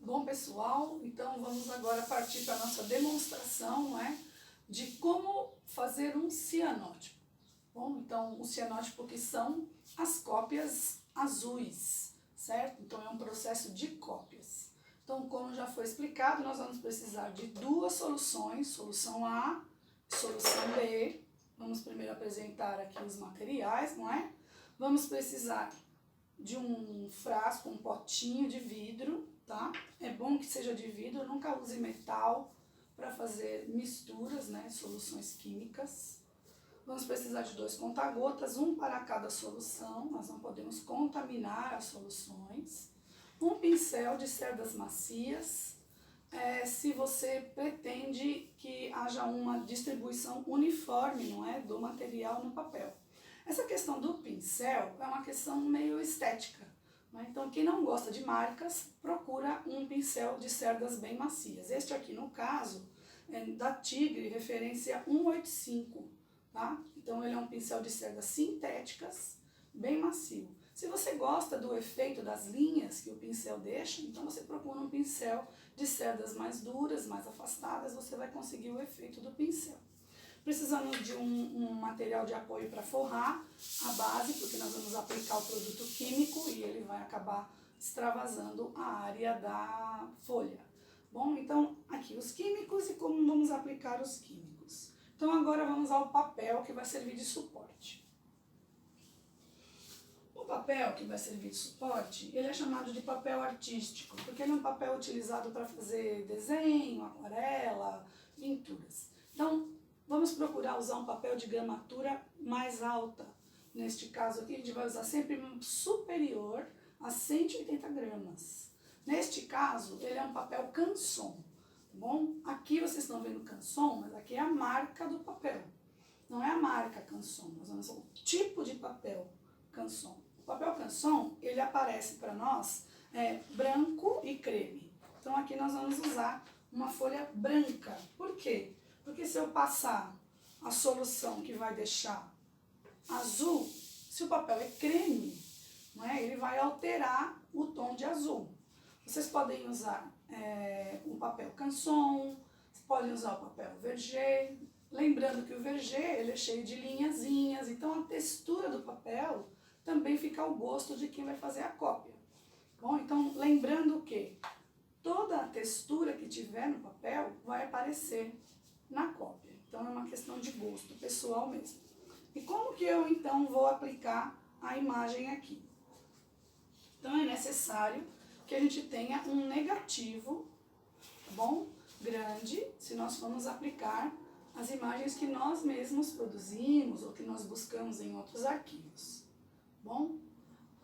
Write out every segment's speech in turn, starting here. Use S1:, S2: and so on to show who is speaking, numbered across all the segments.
S1: Bom, pessoal, então vamos agora partir para a nossa demonstração, não é, de como fazer um cianótipo. Bom, então o cianótipo que são as cópias azuis, certo? Então é um processo de cópias. Então, como já foi explicado, nós vamos precisar de duas soluções, solução A e solução B. Vamos primeiro apresentar aqui os materiais, não é? Vamos precisar de um frasco, um potinho de vidro, tá? É bom que seja de vidro, nunca use metal para fazer misturas, né? Soluções químicas. Vamos precisar de 2 conta-gotas, um para cada solução, nós não podemos contaminar as soluções. Um pincel de cerdas macias, se você pretende que haja uma distribuição uniforme, não é, do material no papel. Essa questão do pincel é uma questão meio estética, né? Então quem não gosta de marcas, procura um pincel de cerdas bem macias. Este aqui no caso é da Tigre, referência 185, tá? Então ele é um pincel de cerdas sintéticas, bem macio. Se você gosta do efeito das linhas que o pincel deixa, então você procura um pincel de cerdas mais duras, mais afastadas, você vai conseguir o efeito do pincel. Precisamos de um material de apoio para forrar a base, porque nós vamos aplicar o produto químico e ele vai acabar extravasando a área da folha. Bom, então aqui os químicos e como vamos aplicar os químicos. Então agora vamos ao papel que vai servir de suporte. O papel que vai servir de suporte, ele é chamado de papel artístico, porque ele é um papel utilizado para fazer desenho, aquarela, pinturas. Então, vamos procurar usar um papel de gramatura mais alta. Neste caso aqui, a gente vai usar sempre superior a 180 gramas. Neste caso, ele é um papel Canson, tá bom? Aqui vocês estão vendo Canson, mas aqui é a marca do papel. Não é a marca Canson, nós vamos usar o tipo de papel Canson. O papel Canson, ele aparece para nós branco e creme. Então aqui nós vamos usar uma folha branca. Por quê? Porque se eu passar a solução que vai deixar azul, se o papel é creme, não é? Ele vai alterar o tom de azul. Vocês podem usar um papel Canson, podem usar o papel Verger. Lembrando que o Verger ele é cheio de linhazinhas, então a textura do papel também fica ao gosto de quem vai fazer a cópia. Bom, então lembrando que toda a textura que tiver no papel vai aparecer na cópia. Então é uma questão de gosto pessoal mesmo. E como que eu então vou aplicar a imagem aqui? Então é necessário que a gente tenha um negativo, tá bom? Grande, se nós formos aplicar as imagens que nós mesmos produzimos ou que nós buscamos em outros arquivos. Bom,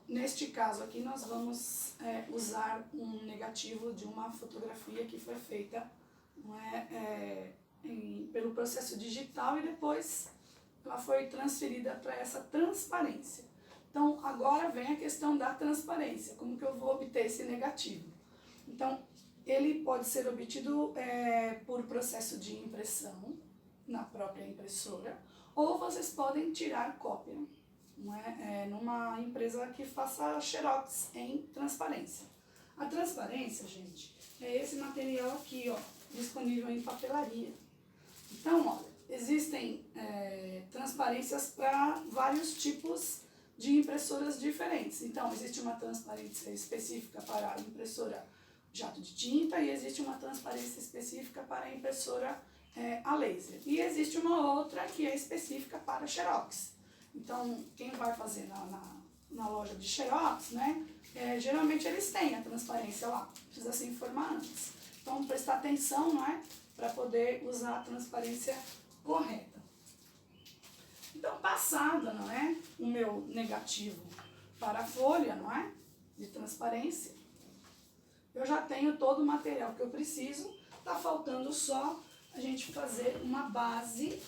S1: neste caso aqui nós vamos usar um negativo de uma fotografia que foi feita pelo processo digital e depois ela foi transferida para essa transparência. Então agora vem a questão da transparência, como que eu vou obter esse negativo? Então ele pode ser obtido por processo de impressão na própria impressora, ou vocês podem tirar cópia, numa empresa que faça xerox em transparência. A transparência, gente, é esse material aqui, ó, disponível em papelaria. Então, olha, existem transparências para vários tipos de impressoras diferentes. Então, existe uma transparência específica para a impressora jato de tinta e existe uma transparência específica para a impressora a laser. E existe uma outra que é específica para xerox. Então, quem vai fazer na loja de xerox, né, geralmente eles têm a transparência lá, precisa se informar antes. Então, prestar atenção, não é, para poder usar a transparência correta. Então, passada, não é, o meu negativo para a folha, não é, de transparência, eu já tenho todo o material que eu preciso, tá faltando só a gente fazer uma base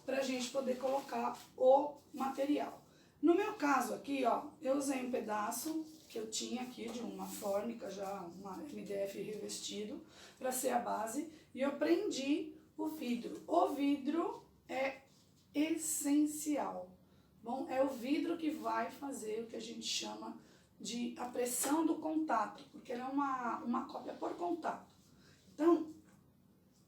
S1: para a gente poder colocar o material. No meu caso aqui, ó, eu usei um pedaço que eu tinha aqui de uma fórmica, já uma MDF revestido, para ser a base, e eu prendi o vidro. O vidro é essencial. Bom, é o vidro que vai fazer o que a gente chama a pressão do contato, porque ela é uma cópia por contato. Então,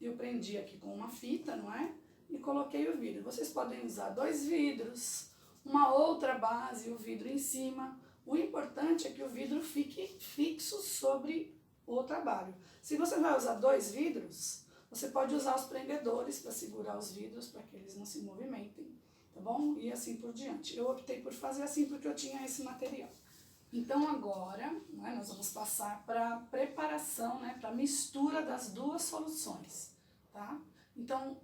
S1: eu prendi aqui com uma fita, não é? E coloquei o vidro. Vocês podem usar 2 vidros, uma outra base, o vidro em cima. O importante é que o vidro fique fixo sobre o trabalho. Se você vai usar 2 vidros, você pode usar os prendedores para segurar os vidros, para que eles não se movimentem, tá bom? E assim por diante. Eu optei por fazer assim porque eu tinha esse material. Então agora, né, nós vamos passar para a preparação, né, para a mistura das duas soluções, tá? Então,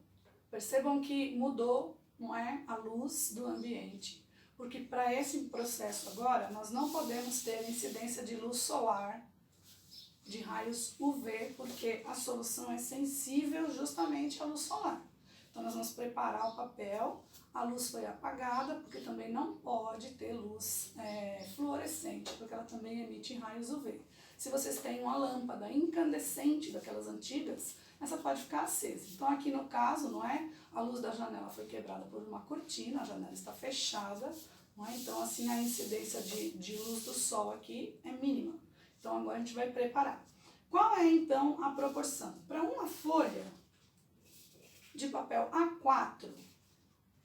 S1: percebam que mudou, não é, a luz do ambiente, porque para esse processo agora, nós não podemos ter incidência de luz solar, de raios UV, porque a solução é sensível justamente à luz solar. Então, nós vamos preparar o papel, a luz foi apagada, porque também não pode ter luz fluorescente, porque ela também emite raios UV. Se vocês têm uma lâmpada incandescente, daquelas antigas, essa pode ficar acesa. Então, aqui no caso, não é? A luz da janela foi quebrada por uma cortina, a janela está fechada, não é? Então, assim, a incidência de luz do sol aqui é mínima. Então, agora a gente vai preparar. Qual é, então, a proporção? Para uma folha de papel A4,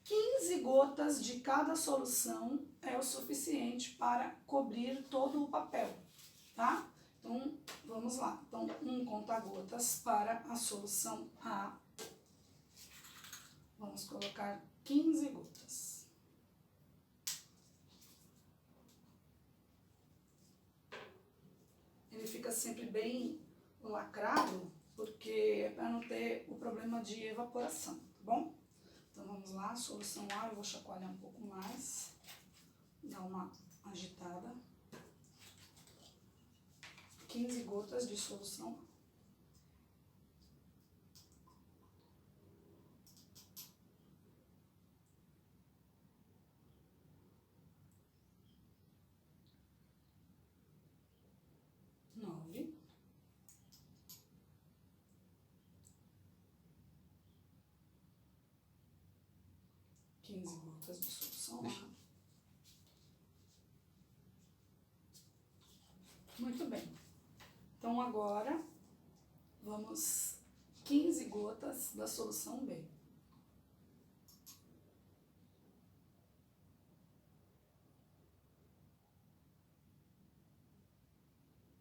S1: 15 gotas de cada solução é o suficiente para cobrir todo o papel, tá? Então, vamos lá. Então, 1 conta-gotas para a solução A. Vamos colocar 15 gotas. Ele fica sempre bem lacrado, porque é para não ter o problema de evaporação, tá bom? Então vamos lá, solução A, eu vou chacoalhar um pouco mais, dar uma agitada. 15 gotas de solução A. Nove. 15 gotas de solução A. Muito bem. Então agora vamos 15 gotas da solução B.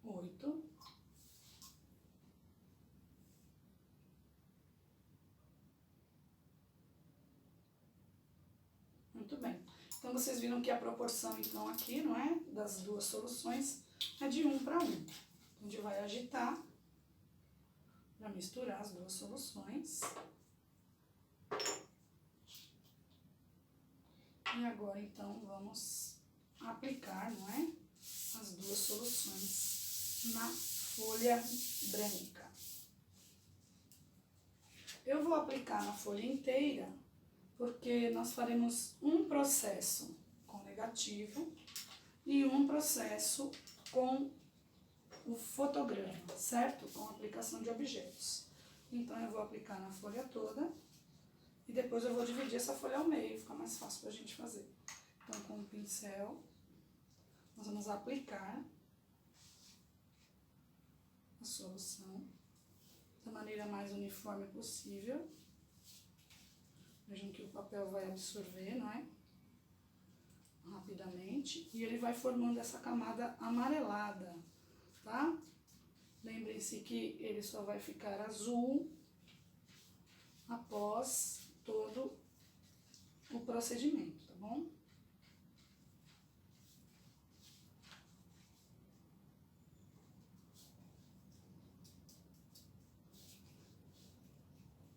S1: 8. 8. Muito bem. Então vocês viram que a proporção então aqui, não é, das duas soluções é de 1 para 1. A gente vai agitar para misturar as duas soluções. E agora, então, vamos aplicar, não é, as duas soluções na folha branca. Eu vou aplicar na folha inteira, porque nós faremos um processo com negativo e um processo com o fotograma, certo? Com a aplicação de objetos. Então, eu vou aplicar na folha toda e depois eu vou dividir essa folha ao meio, fica mais fácil pra gente fazer. Então, com o pincel, nós vamos aplicar a solução da maneira mais uniforme possível. Vejam que o papel vai absorver, não é? Rapidamente. E ele vai formando essa camada amarelada, tá? Lembrem-se que ele só vai ficar azul após todo o procedimento, tá bom?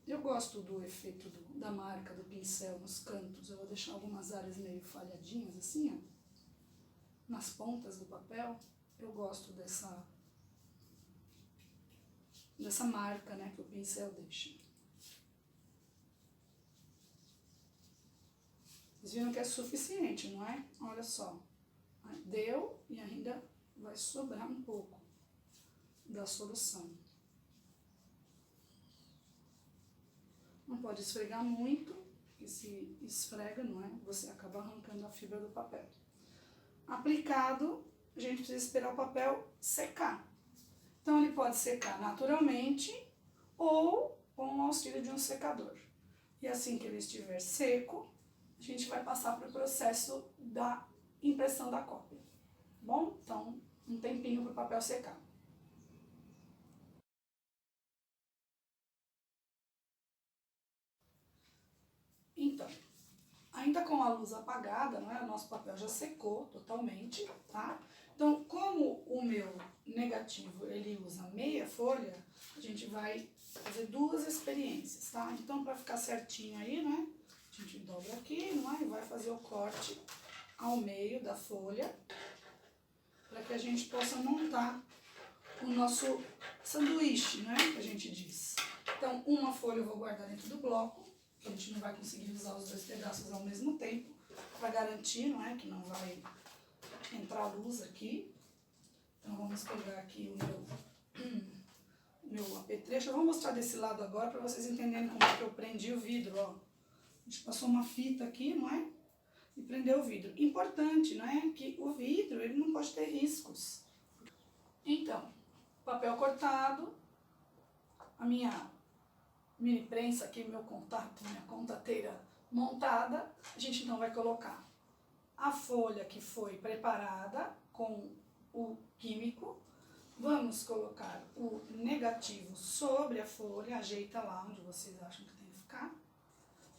S1: Eu gosto do efeito da marca do pincel nos cantos. Eu vou deixar algumas áreas meio falhadinhas assim, ó, nas pontas do papel. Eu gosto dessa marca, né, que o pincel deixa. Vocês viram que é suficiente, não é? Olha só, deu e ainda vai sobrar um pouco da solução. Não pode esfregar muito, porque se esfrega, não é? Você acaba arrancando a fibra do papel. Aplicado, a gente precisa esperar o papel secar. Então, ele pode secar naturalmente ou com o auxílio de um secador. E assim que ele estiver seco, a gente vai passar para o processo da impressão da cópia. Bom? Então, um tempinho para o papel secar. Então, ainda com a luz apagada, não é? O nosso papel já secou totalmente, tá? Então, como o meu negativo ele usa meia folha, a gente vai fazer duas experiências, tá? Então, para ficar certinho aí, né? A gente dobra aqui, não é? E vai fazer o corte ao meio da folha, para que a gente possa montar o nosso sanduíche, né? Que a gente diz. Então, uma folha eu vou guardar dentro do bloco, que a gente não vai conseguir usar os dois pedaços ao mesmo tempo, para garantir, não é? Que não vai entrar luz aqui. Então, vamos pegar aqui o meu apetrecho. Eu vou mostrar desse lado agora, para vocês entenderem como é que eu prendi o vidro, ó. A gente passou uma fita aqui, não é? E prendeu o vidro. Importante, não é? Que o vidro, ele não pode ter riscos. Então, papel cortado, a minha mini prensa aqui, meu contato, minha contateira montada, a gente então vai colocar a folha que foi preparada com o químico, vamos colocar o negativo sobre a folha, ajeita lá onde vocês acham que tem que ficar,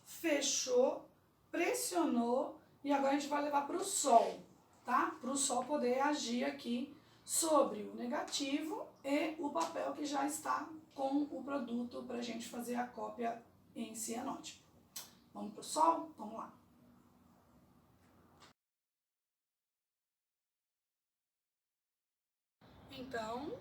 S1: fechou, pressionou e agora a gente vai levar para o sol, tá? Para o sol poder agir aqui sobre o negativo e o papel que já está com o produto para a gente fazer a cópia em cianótipo. Vamos pro sol? Vamos lá. Então,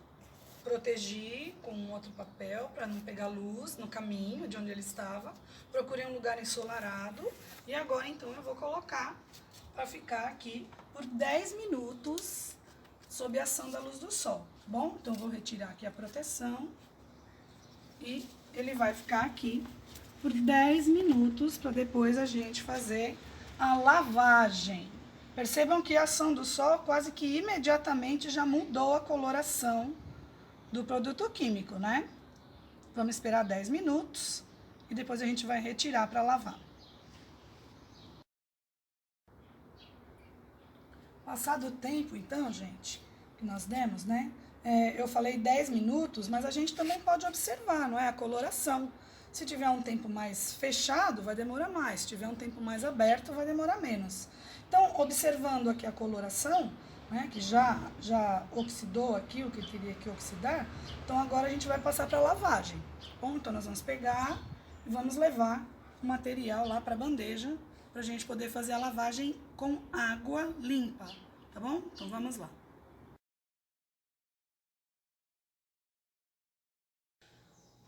S1: protegi com um outro papel para não pegar luz no caminho de onde ele estava. Procurei um lugar ensolarado e agora então eu vou colocar para ficar aqui por 10 minutos sob a ação da luz do sol. Bom, então eu vou retirar aqui a proteção e ele vai ficar aqui por 10 minutos para depois a gente fazer a lavagem. Percebam que a ação do sol quase que imediatamente já mudou a coloração do produto químico, né? Vamos esperar 10 minutos e depois a gente vai retirar para lavar. Passado o tempo, então, gente, que nós demos, né? Eu falei 10 minutos, mas a gente também pode observar, não é? A coloração. Se tiver um tempo mais fechado, vai demorar mais. Se tiver um tempo mais aberto, vai demorar menos. Então, observando aqui a coloração, né, que já oxidou aqui o que teria que oxidar, então agora a gente vai passar para a lavagem. Bom, então nós vamos pegar e vamos levar o material lá para a bandeja, para a gente poder fazer a lavagem com água limpa, tá bom? Então vamos lá.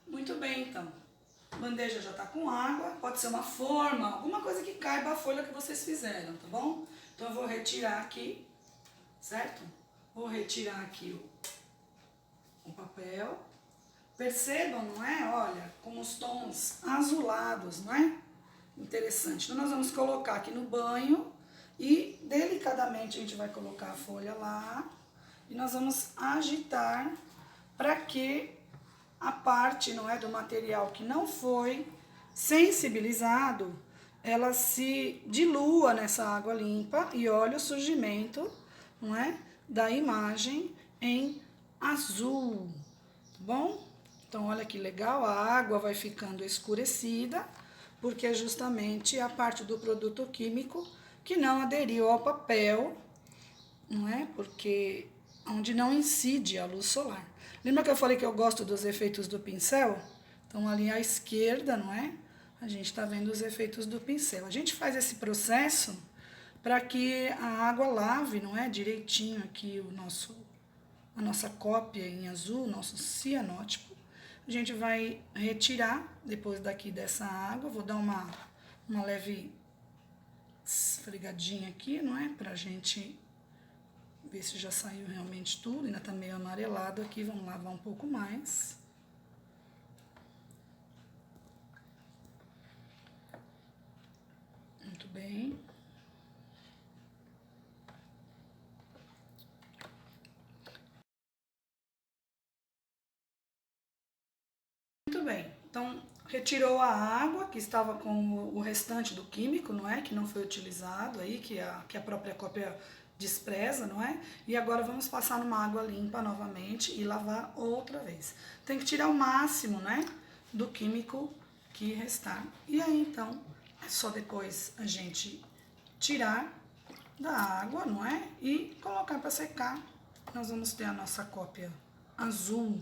S1: Muito bem, então. A bandeja já está com água, pode ser uma forma, alguma coisa que caiba a folha que vocês fizeram, tá bom? Então eu vou retirar aqui, certo? Vou retirar aqui o papel. Percebam, não é? Olha, com os tons azulados, não é? Interessante. Então nós vamos colocar aqui no banho e delicadamente a gente vai colocar a folha lá e nós vamos agitar para que a parte, não é, do material que não foi sensibilizado, ela se dilua nessa água limpa e olha o surgimento, não é, da imagem em azul, tá bom? Então olha que legal, a água vai ficando escurecida, porque é justamente a parte do produto químico que não aderiu ao papel, não é? Porque onde não incide a luz solar. Lembra que eu falei que eu gosto dos efeitos do pincel? Então, ali à esquerda, não é? A gente está vendo os efeitos do pincel. A gente faz esse processo para que a água lave, não é? Direitinho aqui a nossa cópia em azul, nosso cianótipo. A gente vai retirar depois daqui dessa água. Vou dar uma leve esfregadinha aqui, não é? Pra gente ver se já saiu realmente tudo. Ainda tá meio amarelado aqui, vamos lavar um pouco mais. Muito bem. retirou a água que estava com o restante do químico, não é? Que não foi utilizado aí, que a própria cópia despreza, não é? E agora vamos passar numa água limpa novamente e lavar outra vez. Tem que tirar o máximo, né, do químico que restar. E aí, então, é só depois a gente tirar da água, não é? E colocar para secar. Nós vamos ter a nossa cópia azul,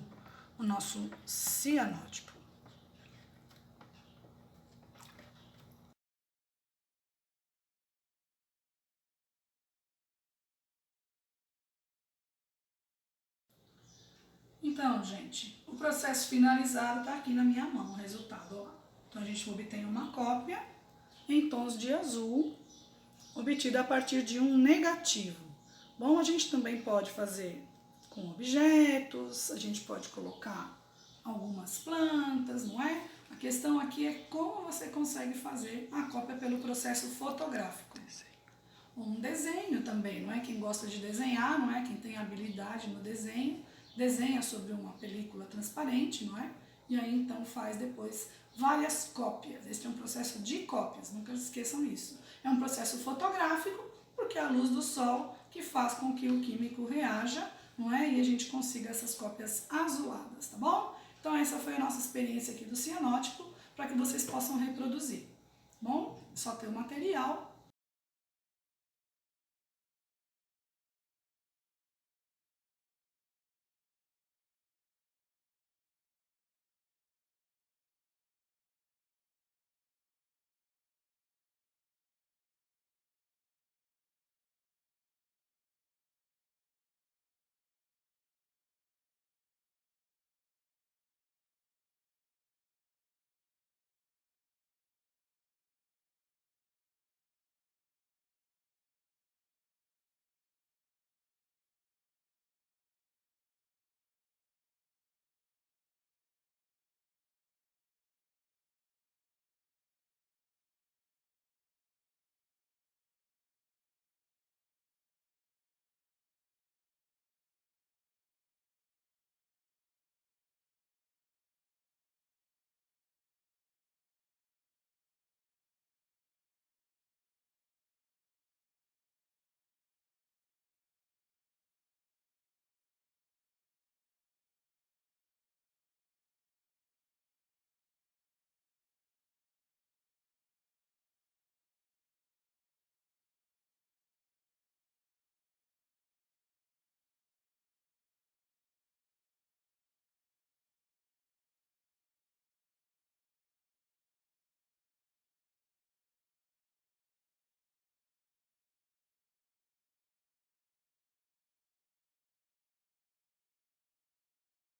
S1: o nosso cianótipo. Então, gente, o processo finalizado está aqui na minha mão, o resultado. Ó. Então, a gente obtém uma cópia em tons de azul, obtida a partir de um negativo. Bom, a gente também pode fazer com objetos, a gente pode colocar algumas plantas, não é? A questão aqui é como você consegue fazer a cópia pelo processo fotográfico. Um desenho também, não é? Quem gosta de desenhar, não é? Quem tem habilidade no desenho, desenha sobre uma película transparente, não é? E aí então faz depois várias cópias. Este é um processo de cópias, nunca esqueçam isso. É um processo fotográfico, porque é a luz do sol que faz com que o químico reaja, não é? E a gente consiga essas cópias azuladas, tá bom? Então essa foi a nossa experiência aqui do cianótipo, para que vocês possam reproduzir. Bom, só ter o material